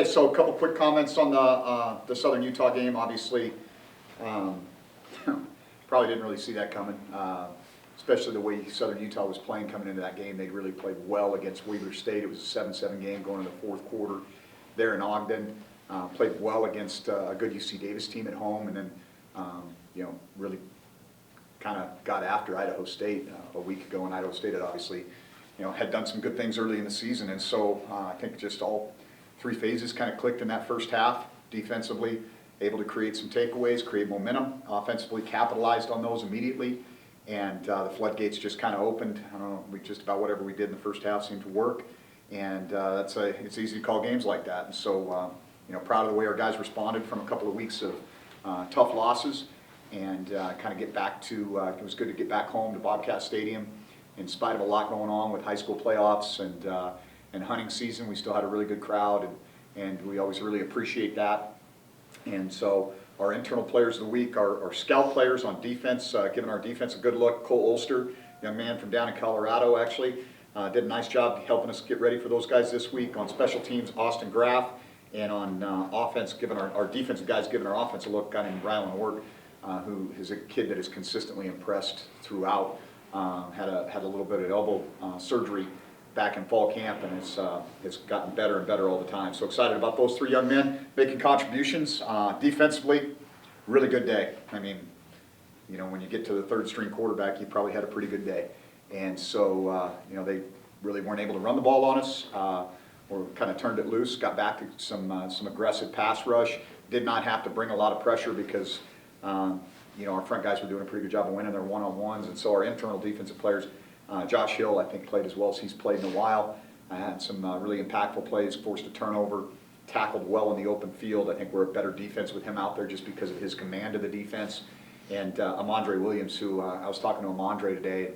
so a couple quick comments on the Southern Utah game. Obviously, probably didn't really see that coming, especially the way Southern Utah was playing coming into that game. They really played well against Weber State. It was a 7-7 game going into the fourth quarter there in Ogden. Played well against a good UC Davis team at home, and then really kind of got after Idaho State a week ago, and Idaho State had obviously had done some good things early in the season, and so I think just all three phases kind of clicked in that first half. Defensively, able to create some takeaways, create momentum. Offensively, capitalized on those immediately, and the floodgates just kind of opened. I don't know, just about whatever we did in the first half seemed to work, and it's easy to call games like that. And so proud of the way our guys responded from a couple of weeks of tough losses, and kind of get back to. It was good to get back home to Bobcat Stadium. In spite of a lot going on with high school playoffs and hunting season, we still had a really good crowd, and we always really appreciate that. And so our internal players of the week are scout players on defense, giving our defense a good look. Cole Ulster, young man from down in Colorado, actually did a nice job helping us get ready for those guys this week. On special teams, Austin Graff, and on offense, giving our defensive guys giving our offense a look, a guy named Rylan Ort, who is a kid that has consistently impressed throughout. Had a little bit of elbow surgery back in fall camp, and it's gotten better and better all the time. So excited about those three young men making contributions. Defensively, really good day. I mean, when you get to the third string quarterback, you probably had a pretty good day. And so, they really weren't able to run the ball on us. Or kind of turned it loose, got back to some aggressive pass rush. Did not have to bring a lot of pressure because our front guys were doing a pretty good job of winning their one-on-ones, and so our internal defensive players, Josh Hill, I think, played as well as he's played in a while. Had some really impactful plays, forced a turnover, tackled well in the open field. I think we're a better defense with him out there just because of his command of the defense. And Amandre Williams, who I was talking to Amandre today,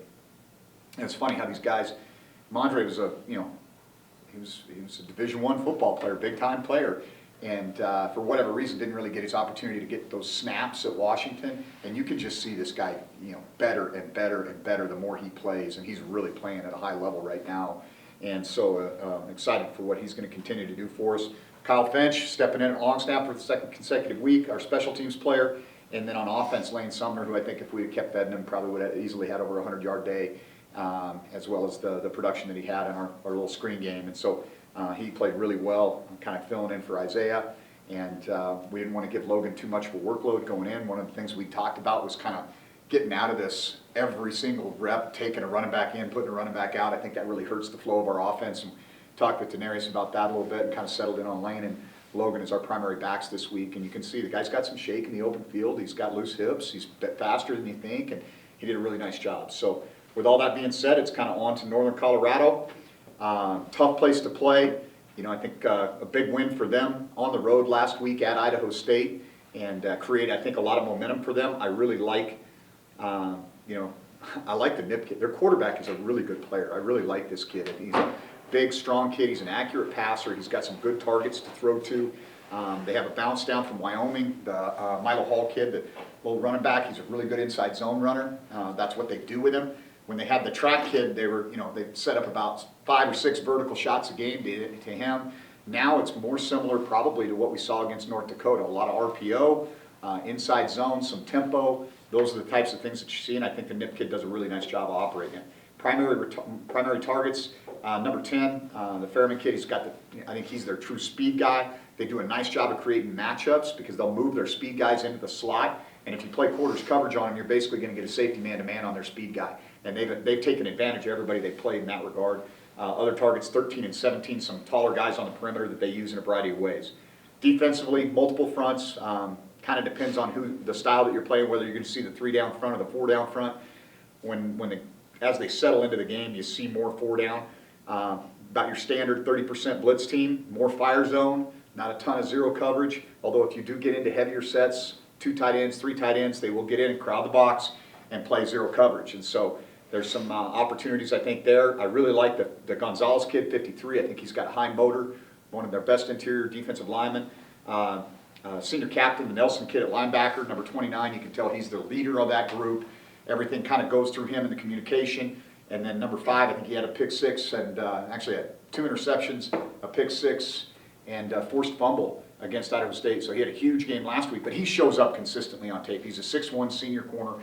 and it's funny how these guys, Amandre was he was a Division I football player, big-time player. And for whatever reason, didn't really get his opportunity to get those snaps at Washington. And you can just see this guy, better and better and better the more he plays. And he's really playing at a high level right now. And so excited for what he's going to continue to do for us. Kyle Finch stepping in at long snap for the second consecutive week, our special teams player. And then on offense, Lane Sumner, who I think if we had kept fed him, probably would have easily had over a 100-yard day, as well as the production that he had in our little screen game. And so he played really well, kind of filling in for Isaiah, and we didn't want to give Logan too much of a workload going in. One of the things we talked about was kind of getting out of this every single rep, taking a running back in, putting a running back out. I think that really hurts the flow of our offense, and talked with Daenerys about that a little bit and kind of settled in on Lane and Logan as our primary backs this week. And you can see the guy's got some shake in the open field. He's got loose hips. He's a bit faster than you think, and he did a really nice job. So with all that being said, it's kind of on to Northern Colorado. Tough place to play. I think a big win for them on the road last week at Idaho State, and create, I think, a lot of momentum for them. I really like, I like the Nip kid. Their quarterback is a really good player. I really like this kid. He's a big, strong kid. He's an accurate passer. He's got some good targets to throw to. They have a bounce down from Wyoming, the Milo Hall kid, the little running back. He's a really good inside zone runner. That's what they do with him. When they had the track kid, they set up about 5 or 6 vertical shots a game to him. Now it's more similar probably to what we saw against North Dakota. A lot of RPO, inside zone, some tempo. Those are the types of things that you see, and I think the Nip kid does a really nice job of operating it. Primary targets, number 10, the Fairman kid. I think he's their true speed guy. They do a nice job of creating matchups because they'll move their speed guys into the slot. And if you play quarters coverage on them, you're basically going to get a safety man-to-man on their speed guy. And they've taken advantage of everybody they played in that regard. Other targets, 13 and 17, some taller guys on the perimeter that they use in a variety of ways. Defensively, multiple fronts. Kind of depends on the style that you're playing, whether you're going to see the 3 down front or the 4 down front. As they settle into the game, you see more 4 down. About your standard 30% blitz team, more fire zone, not a ton of zero coverage. Although if you do get into heavier sets, 2 tight ends, 3 tight ends, they will get in and crowd the box and play zero coverage. And so there's some opportunities, I think, there. I really like the Gonzalez kid, 53. I think he's got a high motor, one of their best interior defensive linemen. Senior captain, the Nelson kid at linebacker, number 29. You can tell he's the leader of that group. Everything kind of goes through him in the communication. And then number 5, I think he had a pick 6 and actually had 2 interceptions, a pick 6, and forced fumble against Idaho State. So he had a huge game last week, but he shows up consistently on tape. He's a 6'1" senior corner,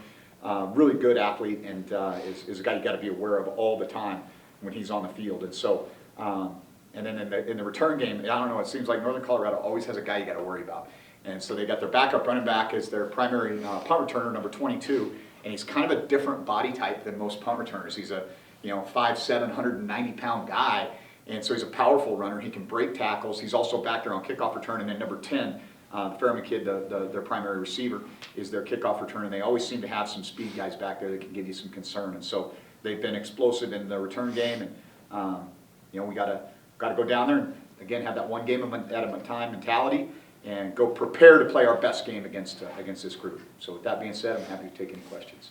really good athlete, and is a guy you got to be aware of all the time when he's on the field. And so, and then in the return game, I don't know, it seems like Northern Colorado always has a guy you got to worry about. And so they got their backup running back as their primary punt returner, number 22, and he's kind of a different body type than most punt returners. He's a 5'7", 190-pound guy, and so he's a powerful runner. He can break tackles. He's also back there on kickoff return, and then number 10, the Fairman kid, their primary receiver, is their kickoff return, and they always seem to have some speed guys back there that can give you some concern. And so they've been explosive in the return game, and we got to go down there and again have that one game at a time mentality, and go prepare to play our best game against this group. So with that being said, I'm happy to take any questions.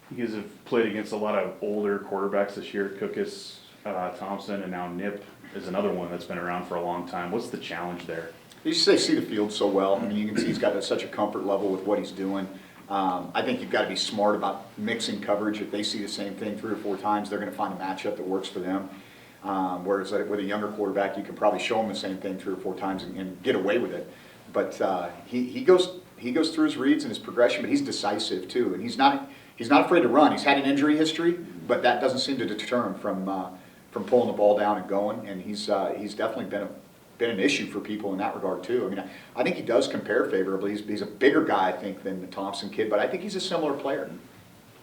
You guys have played against a lot of older quarterbacks this year. Cookus, Thompson, and now Nip is another one that's been around for a long time. What's the challenge there? They see the field so well. I mean, you can see he's got such a comfort level with what he's doing. I think you've got to be smart about mixing coverage. If they see the same thing 3 or 4 times, they're going to find a matchup that works for them. Whereas with a younger quarterback, you can probably show him the same thing 3 or 4 times and get away with it. But he goes through his reads and his progression, but he's decisive too, and he's not afraid to run. He's had an injury history, but that doesn't seem to deter him from pulling the ball down and going. And he's definitely been an issue for people in that regard too. I mean, I think he does compare favorably. He's a bigger guy, I think, than the Thompson kid, but I think he's a similar player.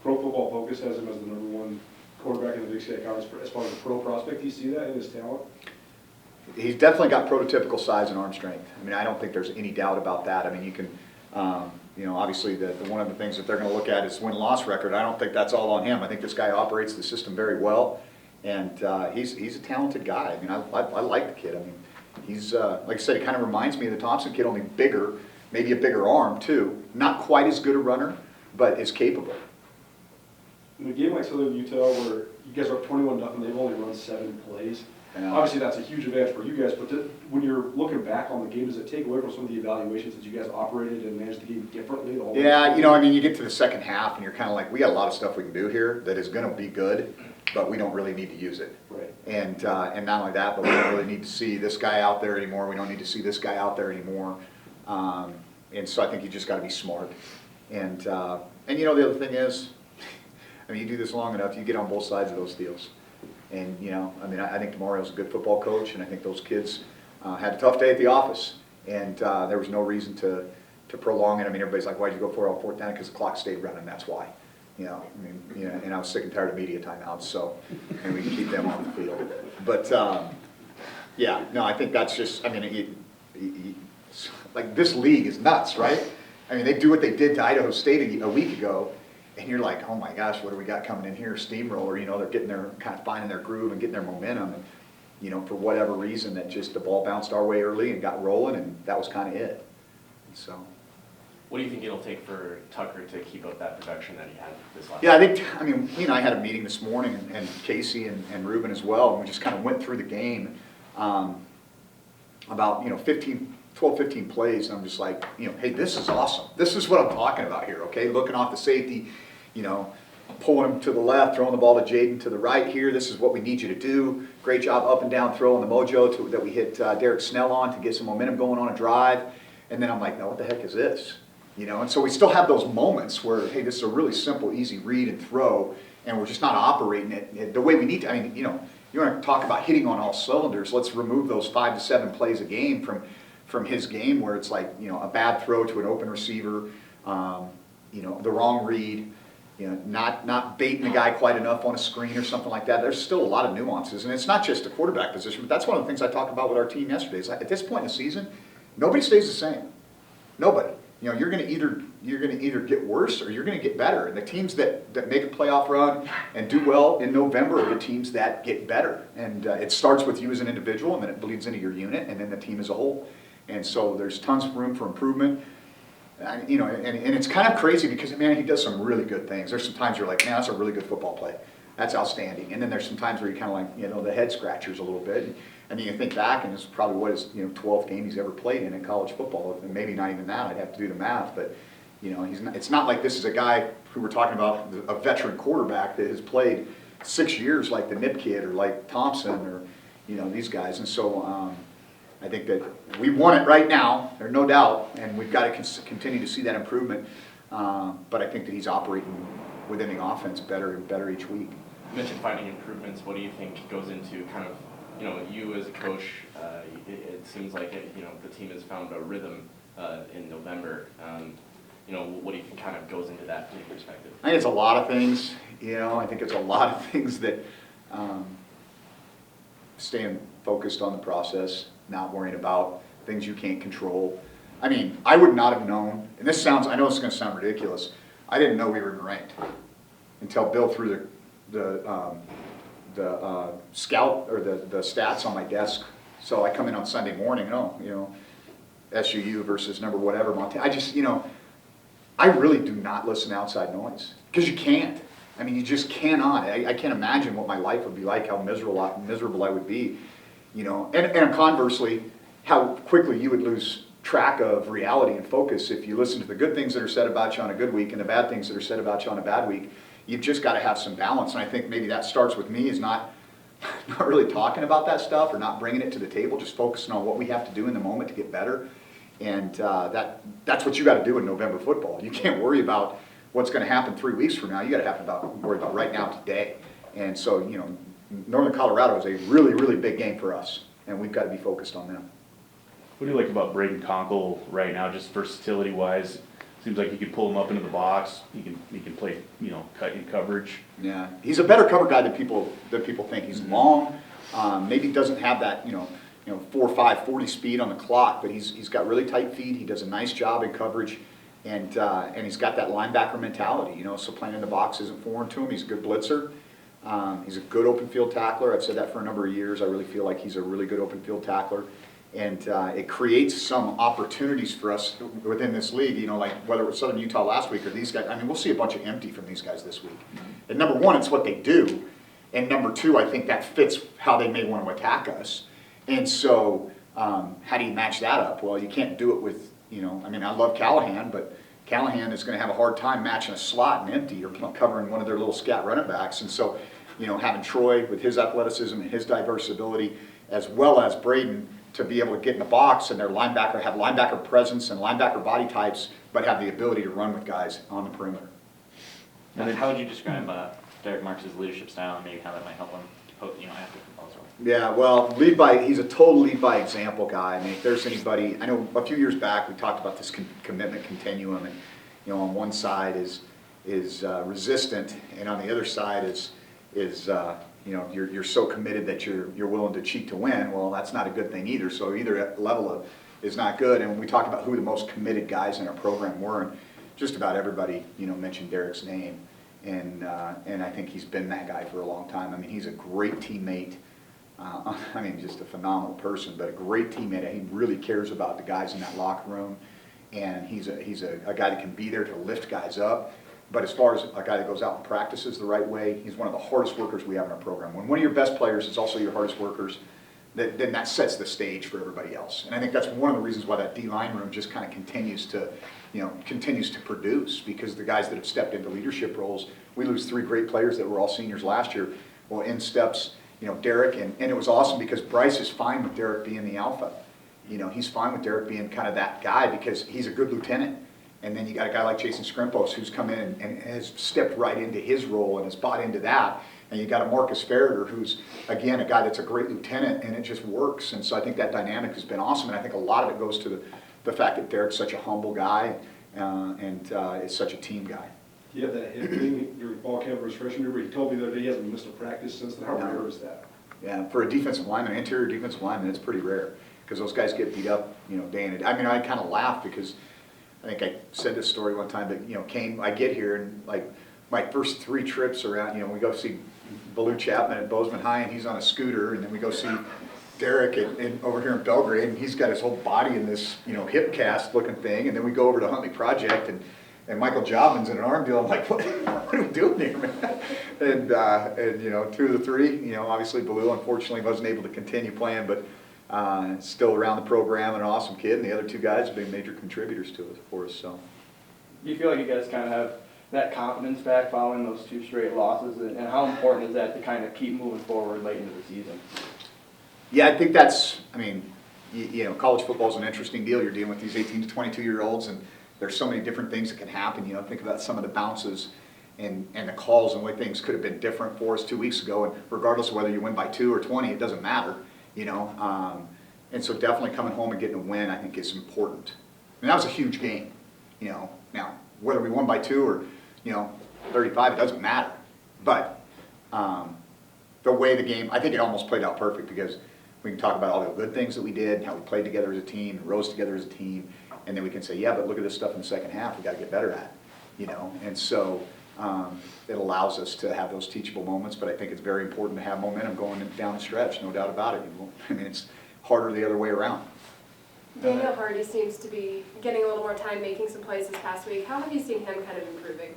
Pro Football Focus has him as the #1 quarterback in the Big Sky Conference as far as a pro prospect. Do you see that in his talent? He's definitely got prototypical size and arm strength. I mean, I don't think there's any doubt about that. I mean, you can, obviously one of the things that they're going to look at is win-loss record. I don't think that's all on him. I think this guy operates the system very well, and he's a talented guy. I mean, I like the kid. I mean, he's, like I said, he kind of reminds me of the Thompson kid, only bigger, maybe a bigger arm too. Not quite as good a runner, but is capable. In a game like Southern Utah where you guys are up 21-0, they've only run 7 plays. Obviously, that's a huge advantage for you guys, but when you're looking back on the game, does it take away from some of the evaluations that you guys operated and managed the game differently? Yeah, I mean, you get to the second half and you're kind of like, we got a lot of stuff we can do here that is going to be good, but we don't really need to use it. Right. And not only that, but we don't really need to see this guy out there anymore. We don't need to see this guy out there anymore. And so I think you just got to be smart. And the other thing is, I mean, you do this long enough, you get on both sides of those deals. And, I think DeMario's a good football coach, and I think those kids had a tough day at the office. And there was no reason to prolong it. I mean, everybody's like, why'd you go for it on 4th down? Because the clock stayed running, that's why. And I was sick and tired of media timeouts, so, and we can keep them on the field. But, I think that's just, I mean, like this league is nuts, right? I mean, they do what they did to Idaho State a week ago, and you're like, oh my gosh, what do we got coming in here? Steamroller, they're getting their, kind of finding their groove and getting their momentum. And, for whatever reason, that just the ball bounced our way early and got rolling, and that was kind of it. And so. What do you think it'll take for Tucker to keep up that production that he had this last Yeah, I think, I had a meeting this morning, and Casey and Ruben as well, and we just kind of went through the game about, 12, 15 plays, and I'm just like, hey, this is awesome. This is what I'm talking about here, okay? Looking off the safety, pulling him to the left, throwing the ball to Jaden to the right here. This is what we need you to do. Great job up and down throw on the mojo that we hit Derek Snell on to get some momentum going on a drive. And then I'm like, now what the heck is this? And so we still have those moments where, hey, this is a really simple, easy read and throw, and we're just not operating it the way we need to. I mean, you want to talk about hitting on all cylinders. Let's remove those 5 to 7 plays a game from his game where it's like, a bad throw to an open receiver, the wrong read, not baiting the guy quite enough on a screen or something like that. There's still a lot of nuances, and it's not just the quarterback position, but that's one of the things I talked about with our team yesterday. Is at this point in the season, nobody stays the same. Nobody. You're going to either get worse or you're going to get better. And the teams that make a playoff run and do well in November are the teams that get better. And it starts with you as an individual, and then it bleeds into your unit, and then the team as a whole. And so there's tons of room for improvement. And it's kind of crazy because, man, he does some really good things. There's some times you're like, man, that's a really good football play. That's outstanding. And then there's some times where you kind of like, the head scratchers a little bit. And then you think back, and it's probably what his 12th game he's ever played in college football. And maybe not even that. I'd have to do the math. But, it's not like this is a guy who we're talking about, a veteran quarterback that has played 6 years like the Nip kid or like Thompson or, these guys. And so, I think that we want it right now, there's no doubt, and we've got to continue to see that improvement. But I think that he's operating within the offense better and better each week. You mentioned finding improvements. What do you think goes into kind of, you as a coach, it seems like, the team has found a rhythm in November. What do you think kind of goes into that from your perspective? I think it's a lot of things, I think it's a lot of things that staying focused on the process, not worrying about things you can't control. I mean, I would not have known, and I know this is going to sound ridiculous, I didn't know we were ranked until Bill threw the scout or the stats on my desk. So I come in on Sunday morning, SUU versus number whatever, Montana. I just, I really do not listen to outside noise because you can't. I mean, you just cannot. I can't imagine what my life would be like, how miserable I would be, And conversely, how quickly you would lose track of reality and focus if you listen to the good things that are said about you on a good week and the bad things that are said about you on a bad week. You've just got to have some balance, and I think maybe that starts with me is not really talking about that stuff or not bringing it to the table, just focusing on what we have to do in the moment to get better. And that's what you got to do in November football. You can't worry about what's going to happen 3 weeks from now. You got to worry about right now, today. And so, Northern Colorado is a really, really big game for us, and we've got to be focused on them. What do you like about Braden Conkle right now, just versatility wise? Seems like you can pull him up into the box. He can play, cut in coverage. Yeah, he's a better cover guy than people think. He's long, maybe doesn't have that 4.5 40 speed on the clock, but he's got really tight feet. He does a nice job in coverage, and he's got that linebacker mentality. So playing in the box isn't foreign to him. He's a good blitzer. He's a good open field tackler. I've said that for a number of years. I really feel like he's a really good open field tackler. And it creates some opportunities for us within this league, like whether it was Southern Utah last week or these guys. I mean, we'll see a bunch of empty from these guys this week. And number one, it's what they do. And number two, I think that fits how they may want to attack us. And so how do you match that up? Well, you can't do it with, I love Callahan, but Callahan is going to have a hard time matching a slot and empty or covering one of their little scat running backs. And so, having Troy with his athleticism and his diverse ability, as well as Braden, to be able to get in the box and their linebacker, have linebacker presence and linebacker body types, but have the ability to run with guys on the perimeter. And then how would you describe Derek Marks' leadership style and maybe how that might help him, after football as well? Yeah, well, he's a total lead by example guy. I mean, if there's anybody, I know a few years back we talked about this commitment continuum, and on one side is resistant, and on the other side is you're so committed that you're willing to cheat to win. Well, that's not a good thing either. So either level is not good. And when we talk about who the most committed guys in our program were, and just about everybody mentioned Derek's name, and I think he's been that guy for a long time. I mean, he's a great teammate. Just a phenomenal person, but a great teammate. He really cares about the guys in that locker room, and he's a guy that can be there to lift guys up. But as far as a guy that goes out and practices the right way, he's one of the hardest workers we have in our program. When one of your best players is also your hardest workers, then that sets the stage for everybody else. And I think that's one of the reasons why that D-line room just kind of continues to produce, because the guys that have stepped into leadership roles, we lose 3 great players that were all seniors last year. Well, in steps, Derek, and it was awesome because Bryce is fine with Derek being the alpha. He's fine with Derek being kind of that guy because he's a good lieutenant. And then you got a guy like Jason Skrimpos who's come in and has stepped right into his role and has bought into that. And you got a Marcus Farrader who's, again, a guy that's a great lieutenant, and it just works. And so I think that dynamic has been awesome. And I think a lot of it goes to the fact that Derek's such a humble guy and is such a team guy. Do you have that hip thing your ball camp was freshman year, where he told me the other day he hasn't missed a practice since then? How rare is that? Yeah, for a defensive lineman, interior defensive lineman, it's pretty rare because those guys get beat up, day in and day. I kind of laugh because I think I said this story one time, but I get here and like my first 3 trips around, we go see Baloo Chapman at Bozeman High and he's on a scooter, and then we go see Derek over here in Belgrade and he's got his whole body in this, hip cast looking thing, and then we go over to Huntley Project and Michael Jobman's in an arm deal. I'm like, what are we doing here, man? And 2 of the 3, obviously Baloo unfortunately wasn't able to continue playing, but still around the program and an awesome kid, and the other 2 guys have been major contributors to it for us. So, do you feel like you guys kind of have that confidence back following those 2 straight losses, and how important is that to kind of keep moving forward late into the season? Yeah, I think that's. you know, college football is an interesting deal. You're dealing with these 18 to 22-year-olds, and there's so many different things that can happen. You know, think about some of the bounces and the calls and the way things could have been different for us 2 weeks ago. And regardless of whether you win by 2 or 20, it doesn't matter, you know. And so definitely coming home and getting a win, I think, is important. And that was a huge game, you know. Now, whether we won by 2 or, you know, 35, it doesn't matter. But the way the game, I think it almost played out perfect, because we can talk about all the good things that we did, how we played together as a team, and rose together as a team, and then we can say, yeah, but look at this stuff in the second half we got to get better at, you know. And so it allows us to have those teachable moments, but I think it's very important to have momentum going down the stretch, no doubt about it. I mean, it's harder the other way around. Daniel Hardy seems to be getting a little more time making some plays this past week. How have you seen him kind of improving?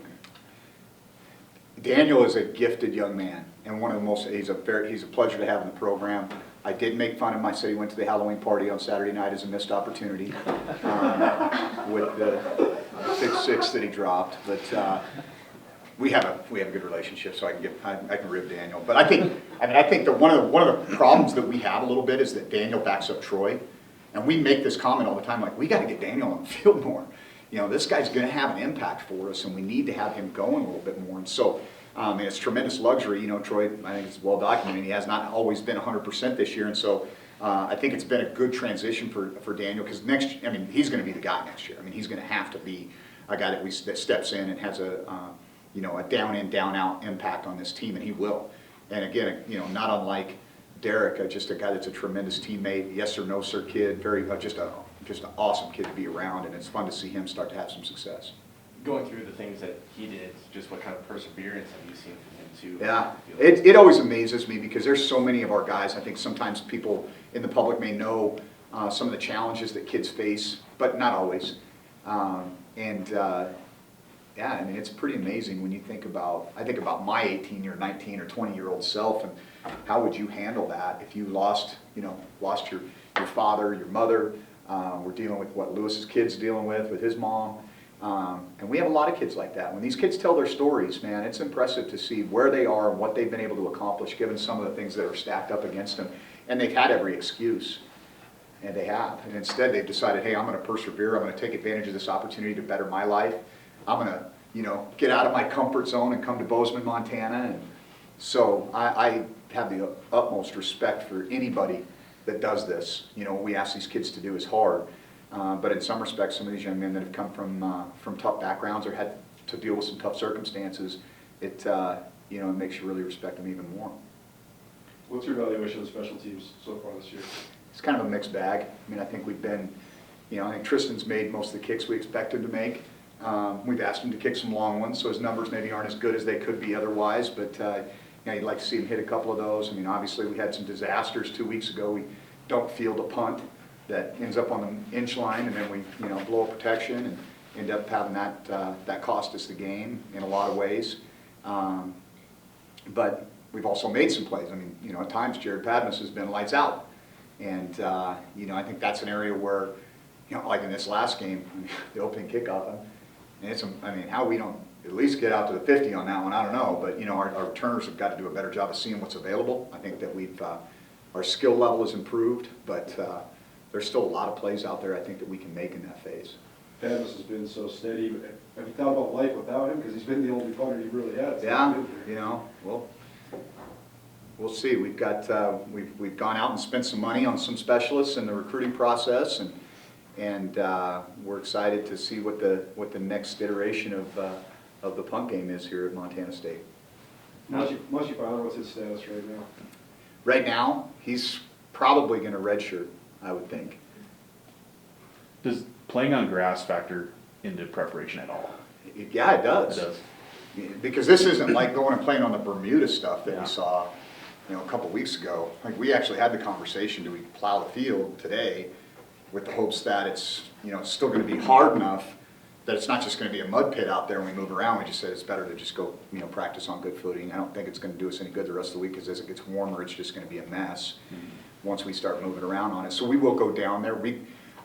Daniel is a gifted young man, and one of the most, he's a pleasure to have in the program. I did make fun of him. I said he went to the Halloween party on Saturday night as a missed opportunity with the big 6 that he dropped. But we have a good relationship, so I can rib Daniel. But I think that one of the problems that we have a little bit is that Daniel backs up Troy, and we make this comment all the time, like, we got to get Daniel on the field more. You know, this guy's going to have an impact for us, and we need to have him going a little bit more. And so, and it's tremendous luxury. You know, Troy, I think it's well documented. He has not always been 100% this year, and so I think it's been a good transition for Daniel, because he's going to be the guy next year. I mean, he's going to have to be a guy that steps in and has a down in, down out impact on this team, and he will. And again, you know, not unlike Derek, just a guy that's a tremendous teammate, yes sir, no sir kid, very just an awesome kid to be around, and it's fun to see him start to have some success. Going through the things that he did, just what kind of perseverance have you seen from him too? Yeah, it always amazes me, because there's so many of our guys. I think sometimes people in the public may know some of the challenges that kids face, but not always. Yeah, I mean, it's pretty amazing when you think about, I think about my 18 or 19 or 20-year-old self, and how would you handle that if you lost your father, your mother. We're dealing with what Lewis's kid's dealing with his mom. And we have a lot of kids like that. When these kids tell their stories, man, it's impressive to see where they are and what they've been able to accomplish, given some of the things that are stacked up against them. And they've had every excuse, and they have. And instead they've decided, hey, I'm going to persevere. I'm going to take advantage of this opportunity to better my life. I'm going to, you know, get out of my comfort zone and come to Bozeman, Montana. And so I have the utmost respect for anybody that does this. You know, what we ask these kids to do is hard. But in some respects, some of these young men that have come from tough backgrounds or had to deal with some tough circumstances, it makes you really respect them even more. What's your evaluation of special teams so far this year? It's kind of a mixed bag. I mean, I think we've been, I think Tristan's made most of the kicks we expected to make. We've asked him to kick some long ones, so his numbers maybe aren't as good as they could be otherwise, but you'd like to see him hit a couple of those. I mean, obviously we had some disasters 2 weeks ago. We don't field a punt that ends up on the inch line, and then we blow a protection and end up having that cost us the game in a lot of ways. But we've also made some plays. I mean, at times Jared Padmas has been lights out, and I think that's an area where, like in this last game, the opening kickoff, and how we don't at least get out to the 50 on that one, I don't know. But our returners have got to do a better job of seeing what's available. I think that our skill level has improved, but there's still a lot of plays out there I think that we can make in that phase. Padmas has been so steady. Have you thought about life without him? Because he's been the only punter he really has. Yeah, we'll see. We've got we've gone out and spent some money on some specialists in the recruiting process, and we're excited to see what the next iteration of the punt game is here at Montana State. Mushy Fowler, what's his status right now? Right now, he's probably going to redshirt, I would think. Does playing on grass factor into preparation at all? Yeah, it does. It does. Because this isn't like going and playing on the Bermuda stuff that Yeah. we saw, a couple weeks ago. Like, we actually had the conversation, do we plow the field today with the hopes that it's still going to be hard enough that it's not just going to be a mud pit out there when we move around. We just said it's better to just go, practice on good footing. I don't think it's going to do us any good the rest of the week, because as it gets warmer, it's just going to be a mess once we start moving around on it. So we will go down there.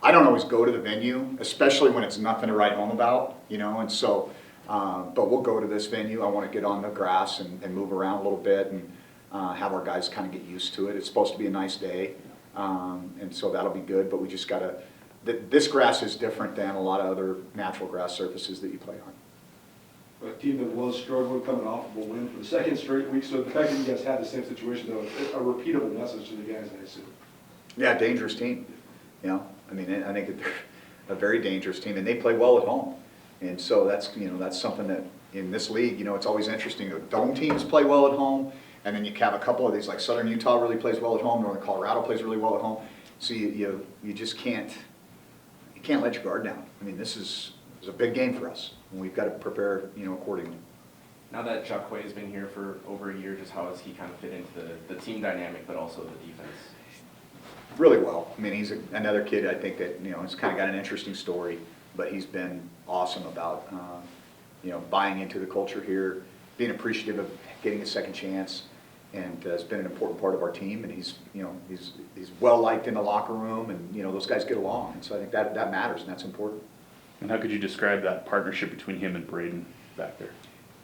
I don't always go to the venue, especially when it's nothing to write home about, and so, but we'll go to this venue. I want to get on the grass and move around a little bit and have our guys kind of get used to it. It's supposed to be a nice day. And so that'll be good, but we just gotta, this grass is different than a lot of other natural grass surfaces that you play on. A team that was struggling coming off of a win for the second straight week, so the fact that you guys had the same situation, though, a repeatable message to the guys, I assume. Yeah, dangerous team, you know, I mean, I think that they're a very dangerous team, and they play well at home. And so that's, you know, that's something that in this league, you know, it's always interesting. The dome teams play well at home, and then you have a couple of these, like Southern Utah really plays well at home, Northern Colorado plays really well at home. So you just can't let your guard down. I mean, this is a big game for us, and we've got to prepare, you know, accordingly. Now that Jeff Choate has been here for over a year, just how has he kind of fit into the team dynamic, but also the defense? Really well. I mean, he's another kid, I think, that, you know, has kind of got an interesting story, but he's been awesome about, you know, buying into the culture here, being appreciative of getting a second chance, and has been an important part of our team. And he's, you know, he's well liked in the locker room, and, you know, those guys get along. And so I think that matters, and that's important. And how could you describe that partnership between him and Braden back there?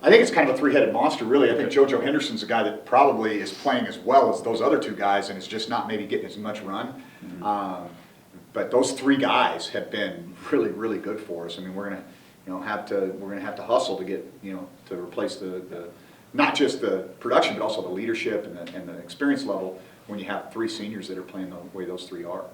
I think it's kind of a three-headed monster, really. I think JoJo Henderson's a guy that probably is playing as well as those other two guys, and is just not maybe getting as much run. But those three guys have been really, really good for us. I mean, we're gonna have to hustle to get, you know, to replace the not just the production, but also the leadership and the experience level when you have three seniors that are playing the way those three are.